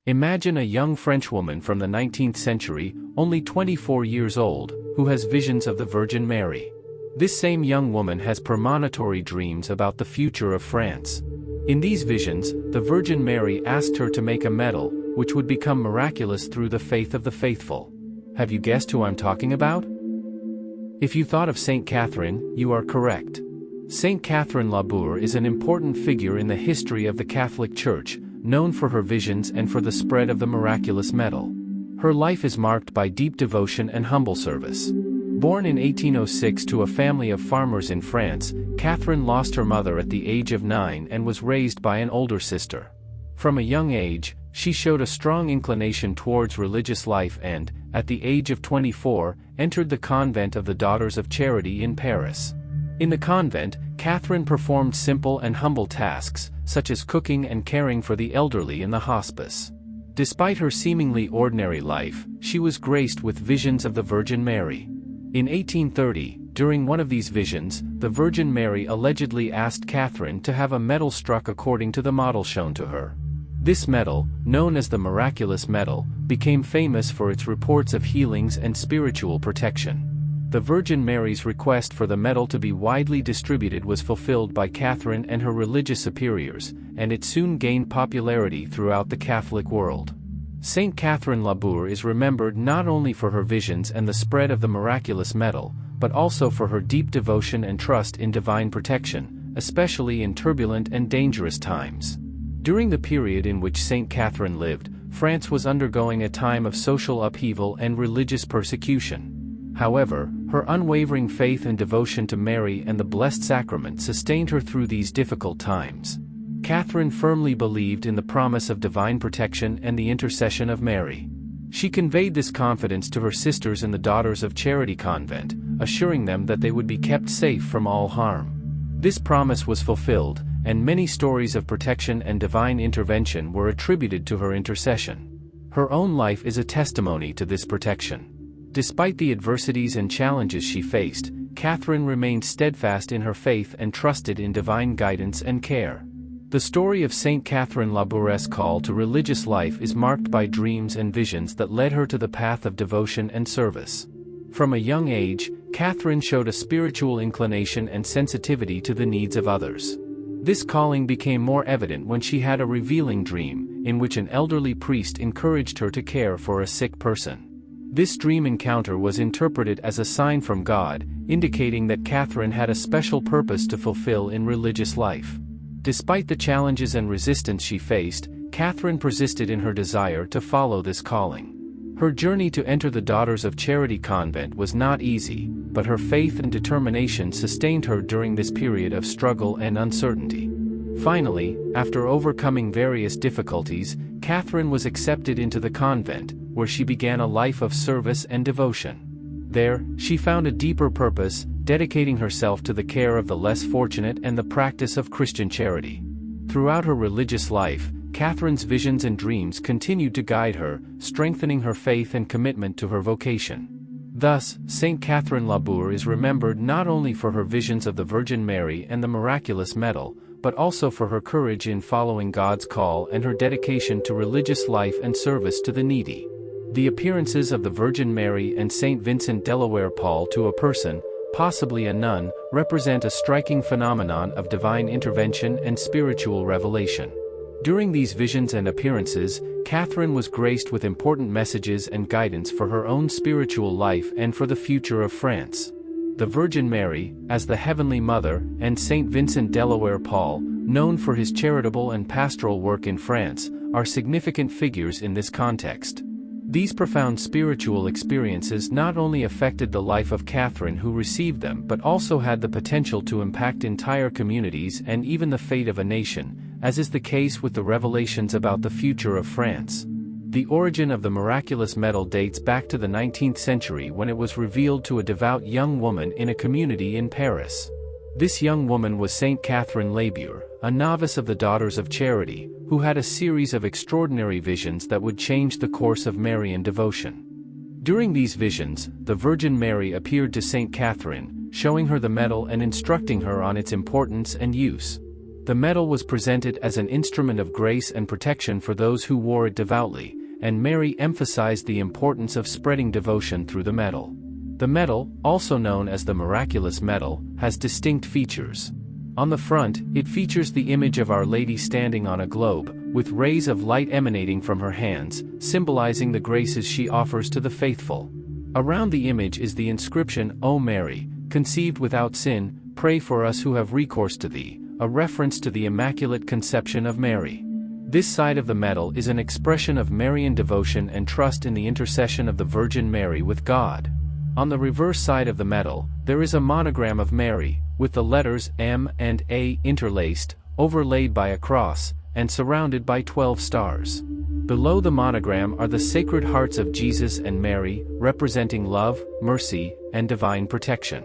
Imagine a young French woman from the 19th century, only 24 years old, who has visions of the Virgin Mary. This same young woman has premonitory dreams about the future of France. In these visions, the Virgin Mary asked her to make a medal, which would become miraculous through the faith of the faithful. Have you guessed who I'm talking about? If you thought of Saint Catherine, you are correct. Saint Catherine Labouré is an important figure in the history of the Catholic Church, known for her visions and for the spread of the Miraculous Medal. Her life is marked by deep devotion and humble service. Born in 1806 to a family of farmers in France, Catherine lost her mother at the age of 9 and was raised by an older sister. From a young age, she showed a strong inclination towards religious life and, at the age of 24, entered the convent of the Daughters of Charity in Paris. In the convent, Catherine performed simple and humble tasks, such as cooking and caring for the elderly in the hospice. Despite her seemingly ordinary life, she was graced with visions of the Virgin Mary. In 1830, during one of these visions, the Virgin Mary allegedly asked Catherine to have a medal struck according to the model shown to her. This medal, known as the Miraculous Medal, became famous for its reports of healings and spiritual protection. The Virgin Mary's request for the medal to be widely distributed was fulfilled by Catherine and her religious superiors, and it soon gained popularity throughout the Catholic world. Saint Catherine Labouré is remembered not only for her visions and the spread of the Miraculous Medal, but also for her deep devotion and trust in divine protection, especially in turbulent and dangerous times. During the period in which Saint Catherine lived, France was undergoing a time of social upheaval and religious persecution. However, her unwavering faith and devotion to Mary and the Blessed Sacrament sustained her through these difficult times. Catherine firmly believed in the promise of divine protection and the intercession of Mary. She conveyed this confidence to her sisters in the Daughters of Charity convent, assuring them that they would be kept safe from all harm. This promise was fulfilled, and many stories of protection and divine intervention were attributed to her intercession. Her own life is a testimony to this protection. Despite the adversities and challenges she faced, Catherine remained steadfast in her faith and trusted in divine guidance and care. The story of Saint Catherine Labourè's call to religious life is marked by dreams and visions that led her to the path of devotion and service. From a young age, Catherine showed a spiritual inclination and sensitivity to the needs of others. This calling became more evident when she had a revealing dream, in which an elderly priest encouraged her to care for a sick person. This dream encounter was interpreted as a sign from God, indicating that Catherine had a special purpose to fulfill in religious life. Despite the challenges and resistance she faced, Catherine persisted in her desire to follow this calling. Her journey to enter the Daughters of Charity convent was not easy, but her faith and determination sustained her during this period of struggle and uncertainty. Finally, after overcoming various difficulties, Catherine was accepted into the convent, where she began a life of service and devotion. There, she found a deeper purpose, dedicating herself to the care of the less fortunate and the practice of Christian charity. Throughout her religious life, Catherine's visions and dreams continued to guide her, strengthening her faith and commitment to her vocation. Thus, Saint Catherine Labouré is remembered not only for her visions of the Virgin Mary and the Miraculous Medal, but also for her courage in following God's call and her dedication to religious life and service to the needy. The appearances of the Virgin Mary and Saint Vincent Delaware Paul to a person, possibly a nun, represent a striking phenomenon of divine intervention and spiritual revelation. During these visions and appearances, Catherine was graced with important messages and guidance for her own spiritual life and for the future of France. The Virgin Mary, as the Heavenly Mother, and Saint Vincent Delaware Paul, known for his charitable and pastoral work in France, are significant figures in this context. These profound spiritual experiences not only affected the life of Catherine who received them but also had the potential to impact entire communities and even the fate of a nation, as is the case with the revelations about the future of France. The origin of the Miraculous Medal dates back to the 19th century when it was revealed to a devout young woman in a community in Paris. This young woman was Saint Catherine Labouré, a novice of the Daughters of Charity, who had a series of extraordinary visions that would change the course of Marian devotion. During these visions, the Virgin Mary appeared to Saint Catherine, showing her the medal and instructing her on its importance and use. The medal was presented as an instrument of grace and protection for those who wore it devoutly, and Mary emphasized the importance of spreading devotion through the medal. The medal, also known as the Miraculous Medal, has distinct features. On the front, it features the image of Our Lady standing on a globe, with rays of light emanating from her hands, symbolizing the graces she offers to the faithful. Around the image is the inscription, O Mary, conceived without sin, pray for us who have recourse to thee, a reference to the Immaculate Conception of Mary. This side of the medal is an expression of Marian devotion and trust in the intercession of the Virgin Mary with God. On the reverse side of the medal, there is a monogram of Mary, with the letters M and A interlaced, overlaid by a cross, and surrounded by 12 stars. Below the monogram are the Sacred Hearts of Jesus and Mary, representing love, mercy, and divine protection.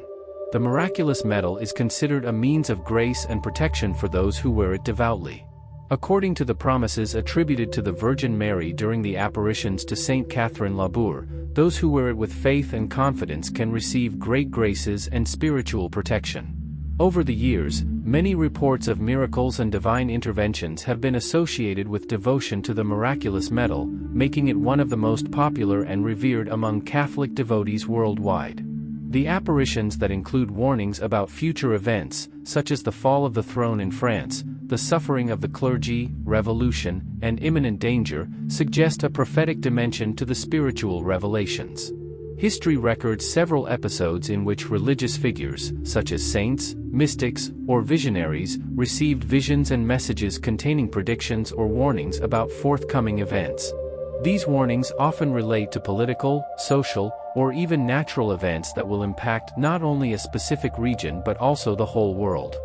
The Miraculous Medal is considered a means of grace and protection for those who wear it devoutly. According to the promises attributed to the Virgin Mary during the apparitions to Saint Catherine Labouré, those who wear it with faith and confidence can receive great graces and spiritual protection. Over the years, many reports of miracles and divine interventions have been associated with devotion to the Miraculous Medal, making it one of the most popular and revered among Catholic devotees worldwide. The apparitions that include warnings about future events, such as the fall of the throne in France, the suffering of the clergy, revolution, and imminent danger, suggest a prophetic dimension to the spiritual revelations. History records several episodes in which religious figures, such as saints, mystics, or visionaries, received visions and messages containing predictions or warnings about forthcoming events. These warnings often relate to political, social, or even natural events that will impact not only a specific region but also the whole world.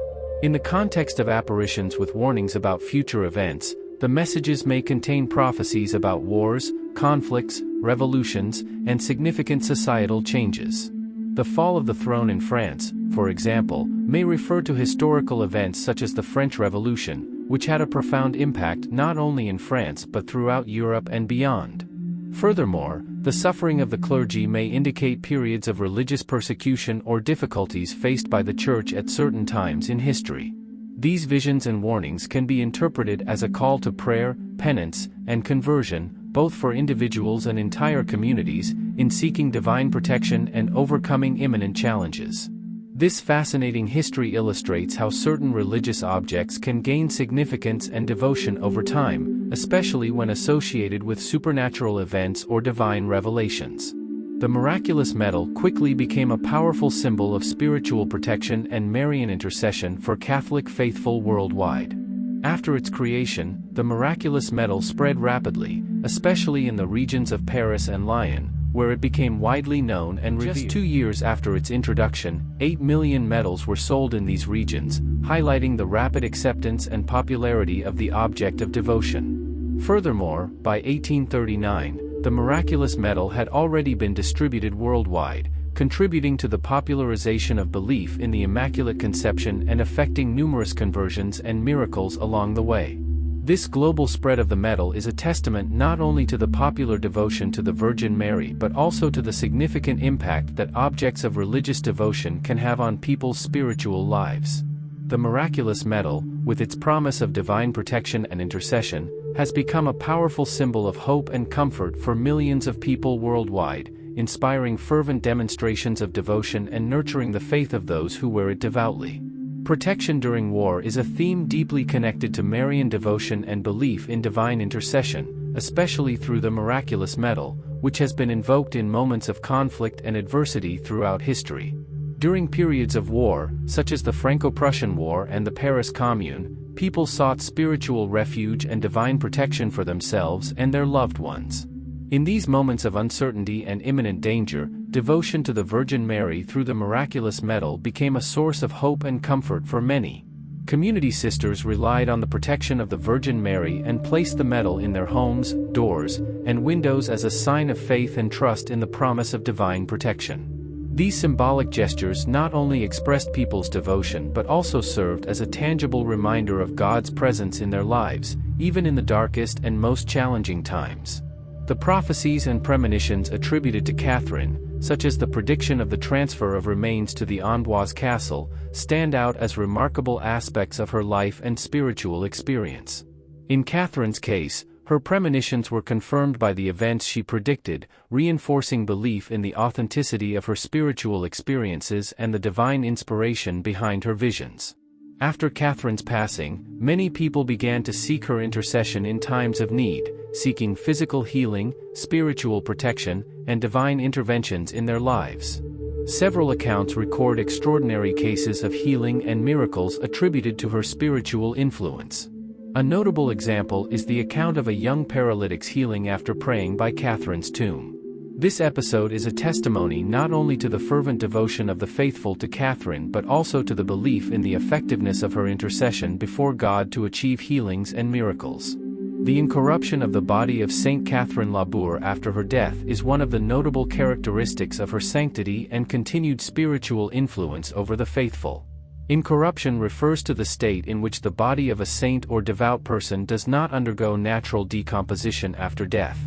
In the context of apparitions with warnings about future events, the messages may contain prophecies about wars, conflicts, revolutions, and significant societal changes. The fall of the throne in France, for example, may refer to historical events such as the French Revolution, which had a profound impact not only in France but throughout Europe and beyond. Furthermore, the suffering of the clergy may indicate periods of religious persecution or difficulties faced by the Church at certain times in history. These visions and warnings can be interpreted as a call to prayer, penance, and conversion, both for individuals and entire communities, in seeking divine protection and overcoming imminent challenges. This fascinating history illustrates how certain religious objects can gain significance and devotion over time, especially when associated with supernatural events or divine revelations. The Miraculous Medal quickly became a powerful symbol of spiritual protection and Marian intercession for Catholic faithful worldwide. After its creation, the Miraculous Medal spread rapidly, especially in the regions of Paris and Lyon, where it became widely known and revered. Just 2 years after its introduction, 8 million medals were sold in these regions, highlighting the rapid acceptance and popularity of the object of devotion. Furthermore, by 1839, the Miraculous Medal had already been distributed worldwide, contributing to the popularization of belief in the Immaculate Conception and effecting numerous conversions and miracles along the way. This global spread of the medal is a testament not only to the popular devotion to the Virgin Mary but also to the significant impact that objects of religious devotion can have on people's spiritual lives. The Miraculous Medal, with its promise of divine protection and intercession, has become a powerful symbol of hope and comfort for millions of people worldwide, inspiring fervent demonstrations of devotion and nurturing the faith of those who wear it devoutly. Protection during war is a theme deeply connected to Marian devotion and belief in divine intercession, especially through the Miraculous Medal, which has been invoked in moments of conflict and adversity throughout history. During periods of war, such as the Franco-Prussian War and the Paris Commune, people sought spiritual refuge and divine protection for themselves and their loved ones. In these moments of uncertainty and imminent danger, devotion to the Virgin Mary through the Miraculous Medal became a source of hope and comfort for many. Community sisters relied on the protection of the Virgin Mary and placed the medal in their homes, doors, and windows as a sign of faith and trust in the promise of divine protection. These symbolic gestures not only expressed people's devotion but also served as a tangible reminder of God's presence in their lives, even in the darkest and most challenging times. The prophecies and premonitions attributed to Catherine, such as the prediction of the transfer of remains to the Amboise castle, stand out as remarkable aspects of her life and spiritual experience. In Catherine's case, her premonitions were confirmed by the events she predicted, reinforcing belief in the authenticity of her spiritual experiences and the divine inspiration behind her visions. After Catherine's passing, many people began to seek her intercession in times of need, seeking physical healing, spiritual protection, and divine interventions in their lives. Several accounts record extraordinary cases of healing and miracles attributed to her spiritual influence. A notable example is the account of a young paralytic's healing after praying by Catherine's tomb. This episode is a testimony not only to the fervent devotion of the faithful to Catherine but also to the belief in the effectiveness of her intercession before God to achieve healings and miracles. The incorruption of the body of Saint Catherine Labouré after her death is one of the notable characteristics of her sanctity and continued spiritual influence over the faithful. Incorruption refers to the state in which the body of a saint or devout person does not undergo natural decomposition after death.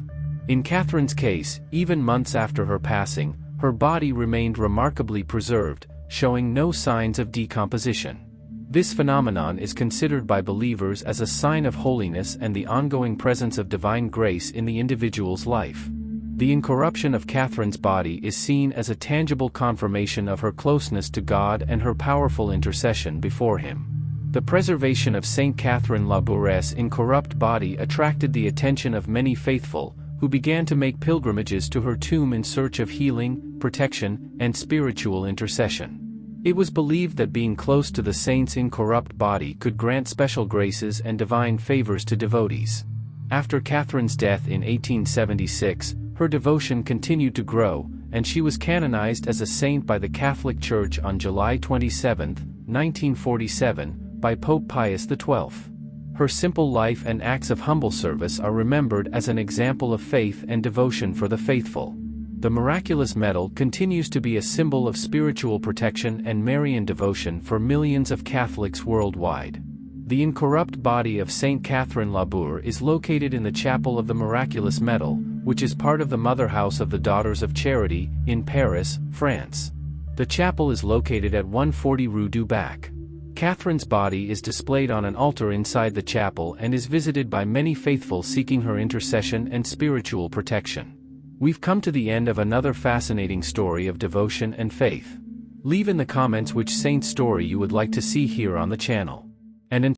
In Catherine's case, even months after her passing, her body remained remarkably preserved, showing no signs of decomposition. This phenomenon is considered by believers as a sign of holiness and the ongoing presence of divine grace in the individual's life. The incorruption of Catherine's body is seen as a tangible confirmation of her closeness to God and her powerful intercession before Him. The preservation of Saint Catherine Labouré's incorrupt body attracted the attention of many faithful, who began to make pilgrimages to her tomb in search of healing, protection, and spiritual intercession. It was believed that being close to the saint's incorrupt body could grant special graces and divine favors to devotees. After Catherine's death in 1876, her devotion continued to grow, and she was canonized as a saint by the Catholic Church on July 27, 1947, by Pope Pius XII. Her simple life and acts of humble service are remembered as an example of faith and devotion for the faithful. The Miraculous Medal continues to be a symbol of spiritual protection and Marian devotion for millions of Catholics worldwide. The incorrupt body of Saint Catherine Labouré is located in the Chapel of the Miraculous Medal, which is part of the Mother House of the Daughters of Charity, in Paris, France. The chapel is located at 140 Rue du Bac. Catherine's body is displayed on an altar inside the chapel and is visited by many faithful seeking her intercession and spiritual protection. We've come to the end of another fascinating story of devotion and faith. Leave in the comments which saint's story you would like to see here on the channel. And